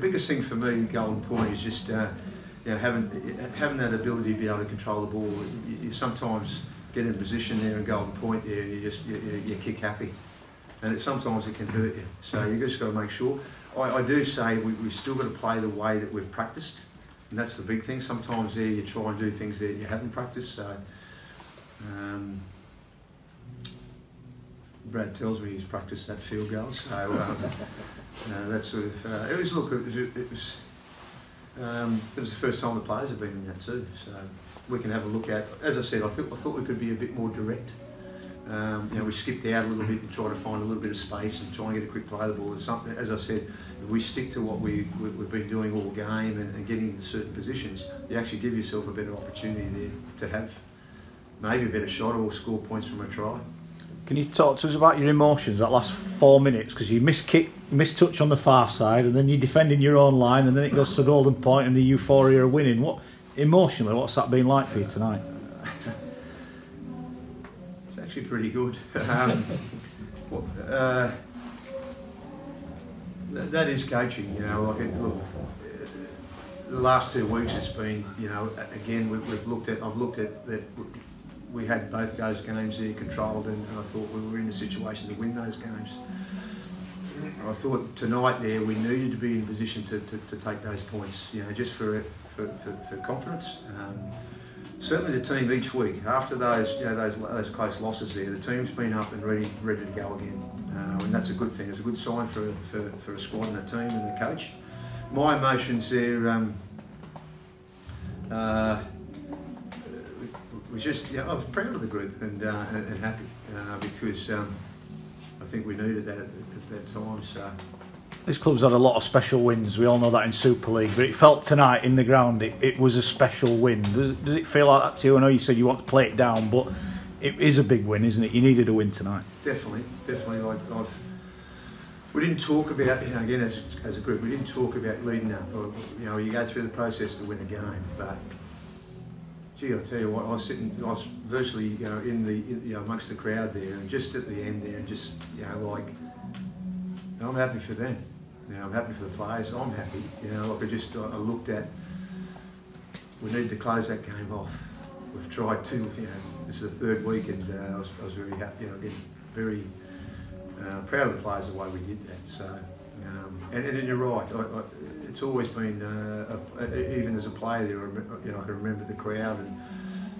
biggest thing for me, Golden Point, is just having that ability to be able to control the ball. You sometimes get in a position there in Golden Point, you kick happy, and sometimes it can hurt you. So you just got to make sure. I do say we've still got to play the way that we've practiced, and that's the big thing. Sometimes there you try and do things that you haven't practiced. So Brad tells me he's practiced that field goal. So that sort of it was the first time the players have been in that too. So we can have a look at. As I said, I thought we could be a bit more direct. We skipped out a little bit and tried to find a little bit of space and try and get a quick play of the ball. Something, as I said, if we stick to what we've been doing all game and getting into certain positions, you actually give yourself a better opportunity there to have maybe a better shot or score points from a try. Can you talk to us about your emotions that last 4 minutes? Because you missed touch on the far side, and then you're defending your own line, and then it goes to Golden Point and the euphoria of winning. Emotionally, what's that been like for you tonight? It's actually pretty good. That is coaching, look, the last 2 weeks it's been, again I've looked at that. We had both those games there controlled, and I thought we were in a situation to win those games. I thought tonight there we needed to be in a position to take those points, just for confidence. Certainly the team each week after those close losses there, the team's been up and ready to go again, and that's a good thing. It's a good sign for a squad and a team and the coach. My emotions there. Was just, I was proud of the group and happy because I think we needed that at that time. So this club's had a lot of special wins. We all know that in Super League, but it felt tonight in the ground it was a special win. Does it feel like that to you? I know you said you want to play it down, but it is a big win, isn't it? You needed a win tonight. Definitely. We didn't talk about, again as a group, we didn't talk about leading up. You go through the process to win a game, but. Gee, I tell you what, I was virtually, amongst the crowd there, and just at the end there, and just, I'm happy for them. I'm happy for the players. I'm happy. I looked at, we need to close that game off. We've tried to, this is the 3rd week, and I was very happy. Again, very proud of the players the way we did that. So, and you're right. It's always been, even as a player there, I can remember the crowd, and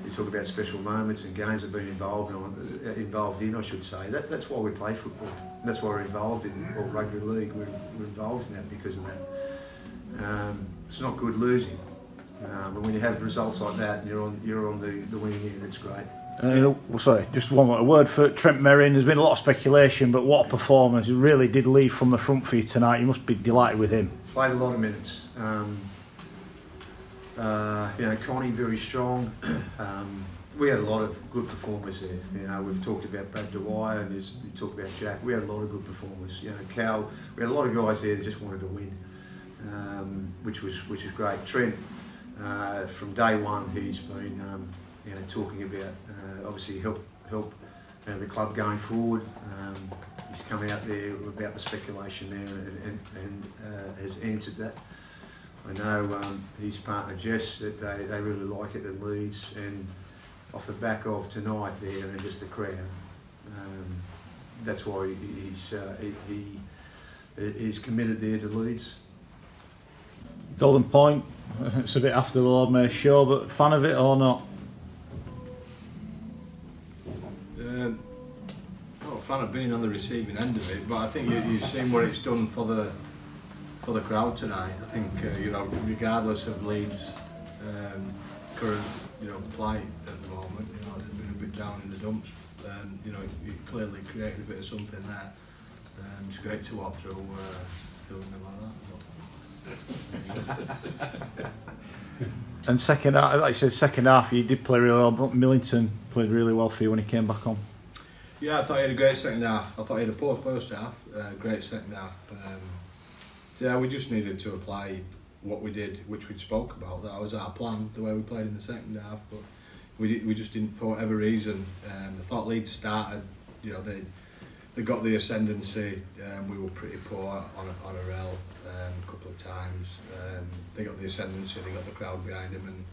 you talk about special moments and games I've been involved in, I should say. That's why we play football. That's why we're involved in rugby league. We're involved in that because of that. It's not good losing, but when you have results like that and you're on the winning end, it's great. Sorry, just one more word for Trent Merrin. There's been a lot of speculation, but what a performance. He really did lead from the front for you tonight. You must be delighted with him. Played a lot of minutes. Connie very strong. We had a lot of good performers there. We've talked about Brad Dwyer and we talked about Jack. We had a lot of good performers. Cal. We had a lot of guys there that just wanted to win, which is great. Trent, from day one, he's been talking about obviously help the club going forward. He's come out there about the speculation there and has answered that. I know his partner Jess, that they really like it at Leeds, and off the back of tonight there and just the crowd, that's why he's committed there to Leeds. Golden Point, it's a bit after the Lord Mayor's show, but fan of it or not? Not a fan of being on the receiving end of it, but I think you've seen what it's done for the crowd tonight. I think regardless of Leeds' current plight at the moment, they've been a bit down in the dumps. You clearly created a bit of something there. It's great to walk through them like that. And second half, like you said, second half you did play really well. But Millington played really well for you when he came back on. Yeah, I thought he had a great second half. I thought he had a poor first half, great second half. Yeah, we just needed to apply what we did, which we spoke about. That was our plan, the way we played in the second half. But we just didn't, for whatever reason. I thought Leeds started, they got the ascendancy. We were pretty poor on a rel. a couple of times. They got the ascendancy, they got the crowd behind them,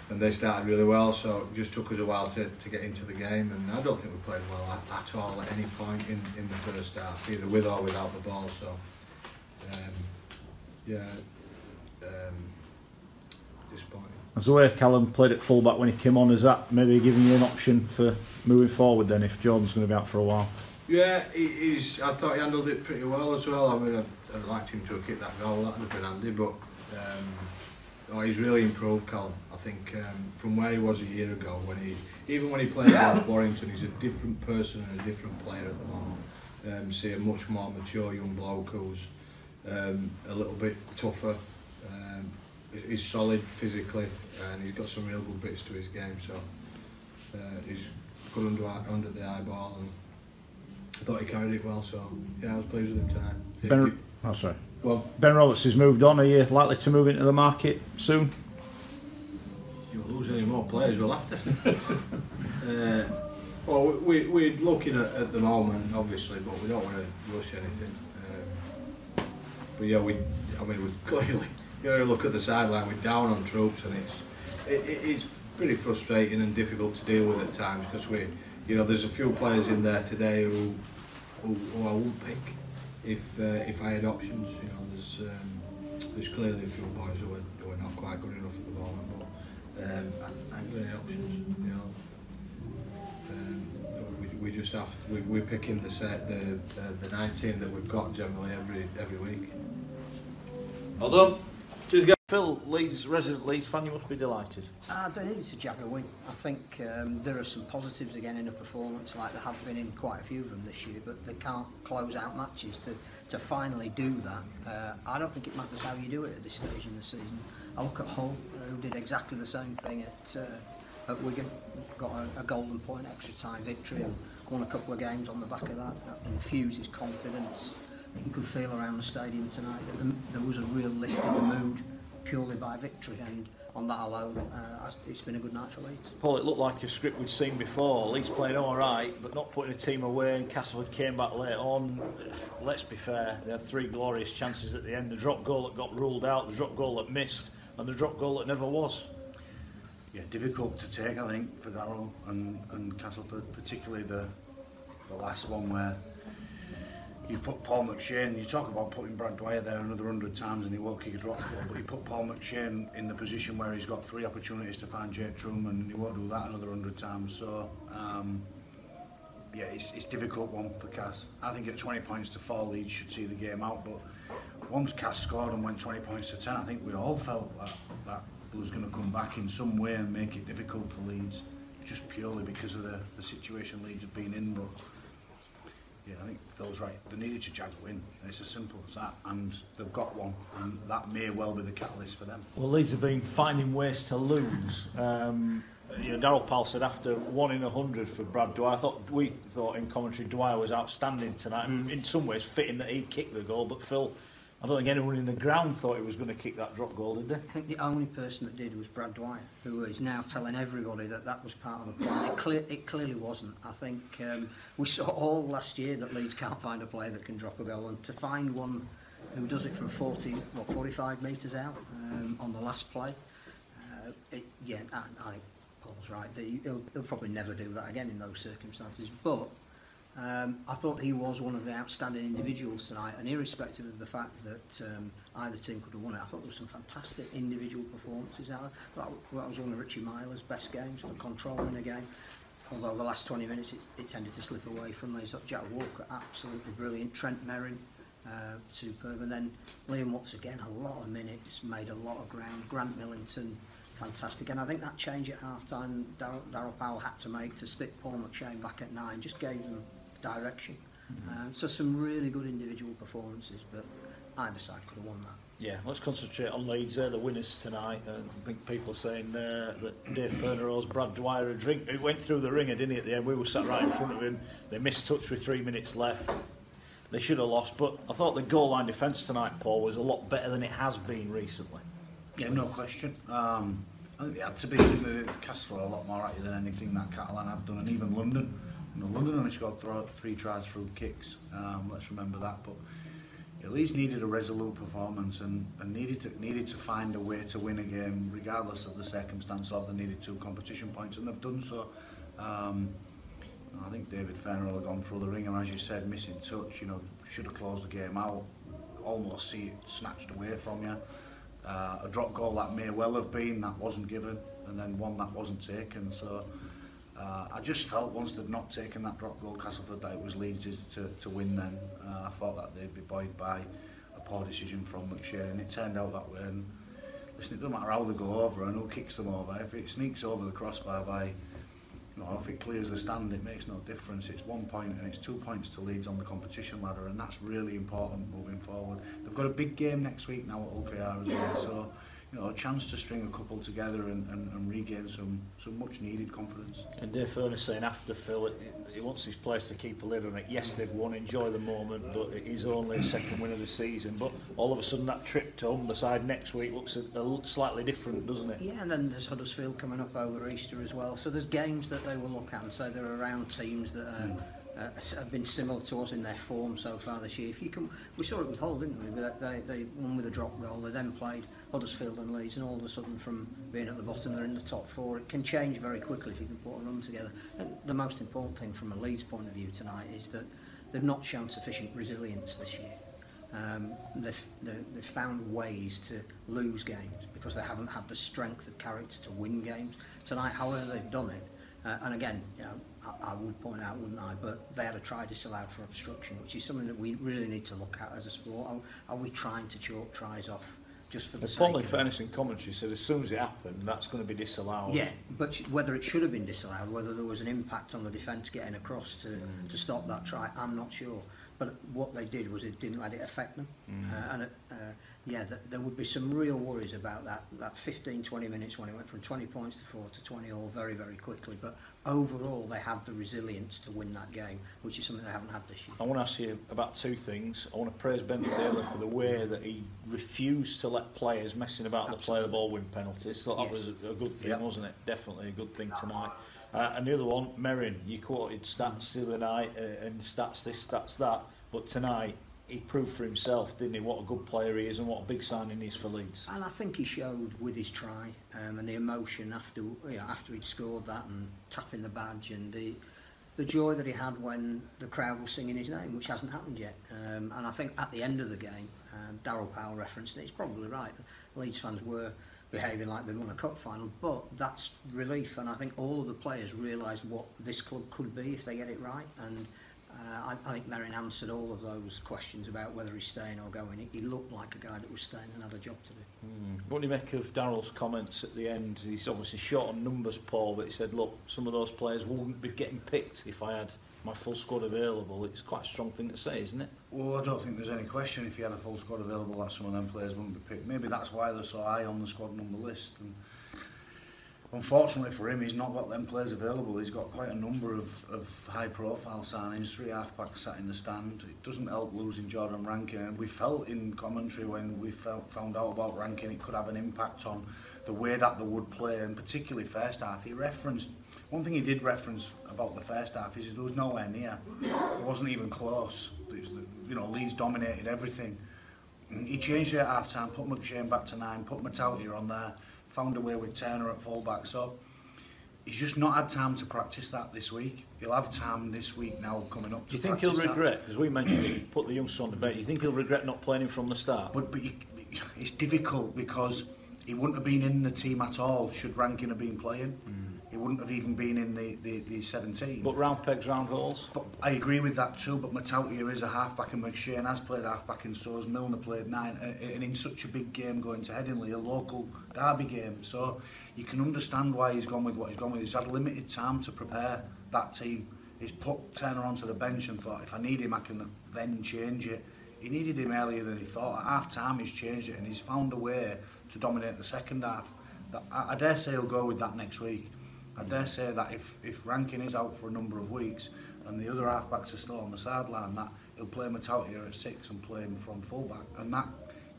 and they started really well, so it just took us a while to get into the game, and I don't think we played well at all at any point in the first half, either with or without the ball, so disappointing. As the way Callum played at fullback when he came on, is that maybe giving you an option for moving forward then if Jordan's going to be out for a while? Yeah, I thought he handled it pretty well as well. I mean, I'd liked him to have kicked that goal, that would have been handy, but he's really improved, Callum. I think from where he was a year ago, even when he played against Warrington, he's a different person and a different player at the moment. See a much more mature young bloke who's a little bit tougher. He's solid physically, and he's got some real good bits to his game. So he's good under the eyeball, and I thought he carried it well. So yeah, I was pleased with him tonight. Ben Roberts has moved on. Are you likely to move into the market soon? If you lose any more players, we'll have to. Well, we're looking at the moment, obviously, but we don't want to rush anything. But yeah, we clearly. You know, look at the sideline, we're down on troops, and it's pretty frustrating and difficult to deal with at times, because there's a few players in there today who I wouldn't pick if I had options. You know, there's clearly a few boys who are not quite good enough at the moment, but I ain't got any options. You know, we just have to, we're picking the 19 that we've got generally every week. Well done. Phil, resident Leeds fan, you must be delighted. I don't need to jag a win. I think there are some positives again in a performance, like there have been in quite a few of them this year, but they can't close out matches to finally do that. I don't think it matters how you do it at this stage in the season. I look at Hull, who did exactly the same thing at Wigan, got a golden point extra time victory and won a couple of games on the back of that. That infuses confidence. You could feel around the stadium tonight that there was a real lift in the mood purely by victory, and on that alone it's been a good night for Leeds. Paul, it looked like a script we'd seen before. Leeds played all right, but not putting a team away, and Castleford came back late on. Let's be fair, they had 3 glorious chances at the end: the drop goal that got ruled out, the drop goal that missed, and the drop goal that never was. Yeah, difficult to take, I think, for Daryl and Castleford, particularly the last one where you put Paul McShane. You talk about putting Brad Dwyer there another 100 times and he won't kick a drop goal, but you put Paul McShane in the position where he's got 3 opportunities to find Jake Truman and he won't do that another 100 times. So yeah, it's a difficult one for Cass. I think at 20 points to 4, Leeds should see the game out, but once Cass scored and went 20 points to 10, I think we all felt that was going to come back in some way and make it difficult for Leeds, just purely because of the situation Leeds have been in. But yeah, I think Phil's right. They needed to jag win, and it's as simple as that, and they've got one, and that may well be the catalyst for them. Well, Leeds have been finding ways to lose. Daryl Powell said after 1 in 100 for Brad Dwyer. We thought in commentary Dwyer was outstanding tonight. In some ways, fitting that he'd kick the goal, but Phil, I don't think anyone in the ground thought he was going to kick that drop goal, did they? I think the only person that did was Brad Dwyer, who is now telling everybody that was part of a plan. It clearly wasn't. I think we saw all last year that Leeds can't find a player that can drop a goal, and to find one who does it from 45 metres out on the last play, I think Paul's right. He'll probably never do that again in those circumstances, but I thought he was one of the outstanding individuals tonight, and irrespective of the fact that either team could have won it, I thought there were some fantastic individual performances out there. That was one of Richie Myler's best games for controlling a game, although the last 20 minutes it tended to slip away from me. So Jack Walker, absolutely brilliant. Trent Merrin, superb, and then Liam Watts again, a lot of minutes, made a lot of ground. Grant Millington, fantastic, and I think that change at half-time Daryl Powell had to make to stick Paul McShane back at 9 just gave them direction. So some really good individual performances, but either side could have won that. Yeah, let's concentrate on Leeds. They're the winners tonight. I think people are saying that Dave Furner owes Brad Dwyer a drink. It went through the ringer, didn't he, at the end? We were sat right in front of him. They missed touch with 3 minutes left. They should have lost, but I thought the goal line defence tonight, Paul, was a lot better than it has been recently. Yeah, no question. I think they had to be. Castleford a lot more at you than anything that Caplan have done, and even London. London only scored 3 tries through kicks. Let's remember that. But Leeds needed a resolute performance and needed to find a way to win a game regardless of the circumstance of they needed 2 competition points, and they've done so. I think David Furner will have gone through the ringer, as you said, missing touch, should have closed the game out, almost see it snatched away from you. A drop goal that may well have been, that wasn't given, and then one that wasn't taken. So I just felt once they'd not taken that drop goal, Castleford, that it was Leeds' to win then. I thought that they'd be buoyed by a poor decision from McShane, and it turned out that way. And listen, it doesn't matter how they go over and who kicks them over. If it sneaks over the crossbar by, if it clears the stand, it makes no difference. It's 1 point and it's 2 points to Leeds on the competition ladder, and that's really important moving forward. They've got a big game next week now at OKR as well, so a chance to string a couple together and regain some much needed confidence. And Dave Furner saying after Phil, he wants his players to keep a lid on it. Yes, they've won, enjoy the moment, but it is only a second win of the season. But all of a sudden that trip to Humberside next week looks slightly different, doesn't it? Yeah, and then there's Huddersfield coming up over Easter as well. So there's games that they will look at and say they're around teams that have been similar to us in their form so far this year. We saw it with Hull, didn't we? They won with a drop goal. They then played Huddersfield and Leeds, and all of a sudden, from being at the bottom, they're in the top 4. It can change very quickly if you can put a run together. And the most important thing from a Leeds point of view tonight is that they've not shown sufficient resilience this year. They've found ways to lose games because they haven't had the strength of character to win games. Tonight, however they've done it, and again, I would point out, wouldn't I, but they had a try disallowed for obstruction, which is something that we really need to look at as a sport. Are we trying to chalk tries off just for the sake Paul, of in fairness, in commentary, said as soon as it happened, that's going to be disallowed. Yeah, but whether it should have been disallowed, whether there was an impact on the defence getting across to stop that try, I'm not sure. But what they did was it didn't let it affect them. There would be some real worries about that 15-20 minutes when it went from 20 points to 4 to 20 all very, very quickly. But overall, they had the resilience to win that game, which is something they haven't had this year. I want to ask you about 2 things. I want to praise Ben Taylor for the way that he refused to let players messing about the play the ball win penalties. So that was a good thing, wasn't it? Definitely a good thing tonight. And the other one, Merrin, you quoted stats the other night, and stats this, stats that, but tonight he proved for himself, didn't he, what a good player he is and what a big signing he is for Leeds. And I think he showed with his try and the emotion after he'd scored that and tapping the badge and the joy that he had when the crowd was singing his name, which hasn't happened yet. And I think at the end of the game, Daryl Powell referenced it, he's probably right, Leeds fans were behaving like they'd won a cup final, but that's relief, and I think all of the players realised what this club could be if they get it right, and I think Merrin answered all of those questions about whether he's staying or going. He looked like a guy that was staying and had a job to do. What do you make of Daryl's comments at the end? He's obviously short on numbers, Paul, but he said, look, some of those players wouldn't be getting picked if I had my full squad available. It's quite a strong thing to say, isn't it? Well, I don't think there's any question if you had a full squad available that some of them players wouldn't be picked. Maybe that's why they're so high on the squad number list. And unfortunately for him, he's not got them players available. He's got quite a number of high-profile signings, 3 half-backs sat in the stand. It doesn't help losing Jordan Rankin. And we felt in commentary when we found out about Rankin, it could have an impact on the way that they would play, and particularly first half. He referenced, one thing he did reference about the first half is there was nowhere near. It wasn't even close. Leeds dominated everything. He changed it at half-time, put McShane back to 9, put Metallica on there, found a way with Turner at full-back. So he's just not had time to practice that this week. He'll have time this week now coming up to practice. Do you think he'll regret, as we mentioned, he put the youngster on the bench, do you think he'll regret not playing him from the start? But it's difficult because he wouldn't have been in the team at all should Rankin have been playing. He wouldn't have even been in the 17. But round pegs, round holes? But I agree with that too, but Metallica is a half-back and McShane has played half-back and so has Milner played 9. And in such a big game going to Headingley, a local derby game. So you can understand why he's gone with what he's gone with. He's had limited time to prepare that team. He's put Turner onto the bench and thought, if I need him, I can then change it. He needed him earlier than he thought. At half-time, he's changed it and he's found a way to dominate the second half. I dare say he'll go with that next week. I dare say that if Rankin is out for a number of weeks and the other half-backs are still on the sideline, that he'll play Metallica at 6 and play him from full-back. And that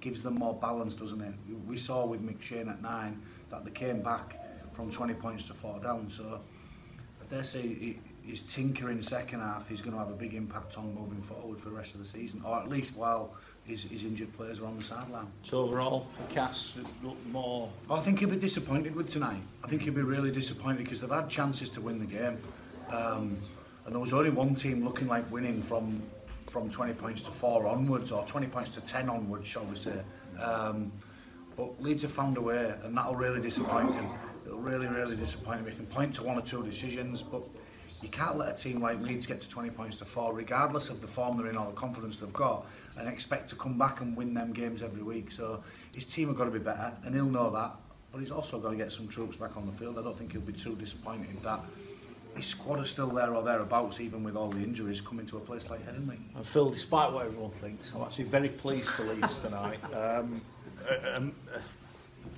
gives them more balance, doesn't it? We saw with McShane at 9 that they came back from 20 points to 4 down. So I dare say his tinkering second half is going to have a big impact on moving forward for the rest of the season, or at least while his injured players are on the sideline. So overall, for Cass, it looked more... I think he'll be disappointed with tonight. I think he'll be really disappointed because they've had chances to win the game. And there was only one team looking like winning from 20 points to 4 onwards, or 20 points to 10 onwards, shall we say. But Leeds have found a way, and that'll really disappoint him. It'll really, really disappoint him. He can point to 1 or 2 decisions, but you can't let a team like Leeds get to 20 points to 4, regardless of the form they're in or the confidence they've got, and expect to come back and win them games every week. So his team have got to be better, and he'll know that. But he's also got to get some troops back on the field. I don't think he'll be too disappointed that his squad is still there or thereabouts, even with all the injuries coming to a place like Headingley. And Phil, despite what everyone thinks, I'm actually very pleased for Leeds tonight.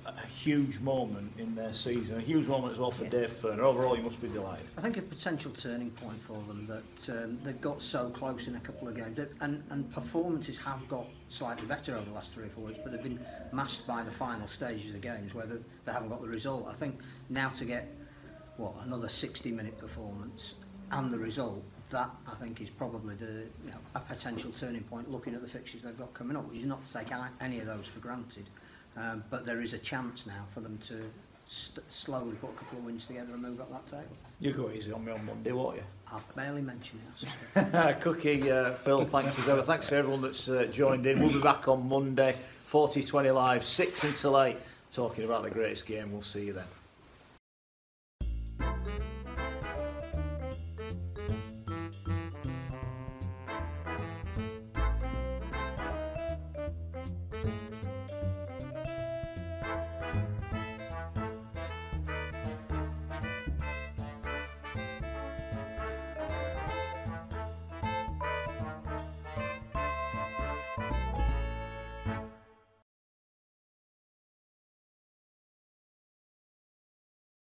A huge moment in their season, a huge moment as well for Dave Furner. Overall, you must be delighted. I think a potential turning point for them that they've got so close in a couple of games, and performances have got slightly better over the last 3 or 4 weeks, but they've been masked by the final stages of games where they haven't got the result. I think now to get another 60-minute performance and the result, that I think is probably a potential turning point. Looking at the fixtures they've got coming up, which is not to take any of those for granted. But there is a chance now for them to slowly put a couple of wins together and move up that table. You go easy on me on Monday, won't you? I'll barely mention it. Cookie, Phil, thanks as ever. Thanks for everyone that's joined in. We'll be back on Monday, 40-20 live, 6 until 8, talking about the greatest game. We'll see you then.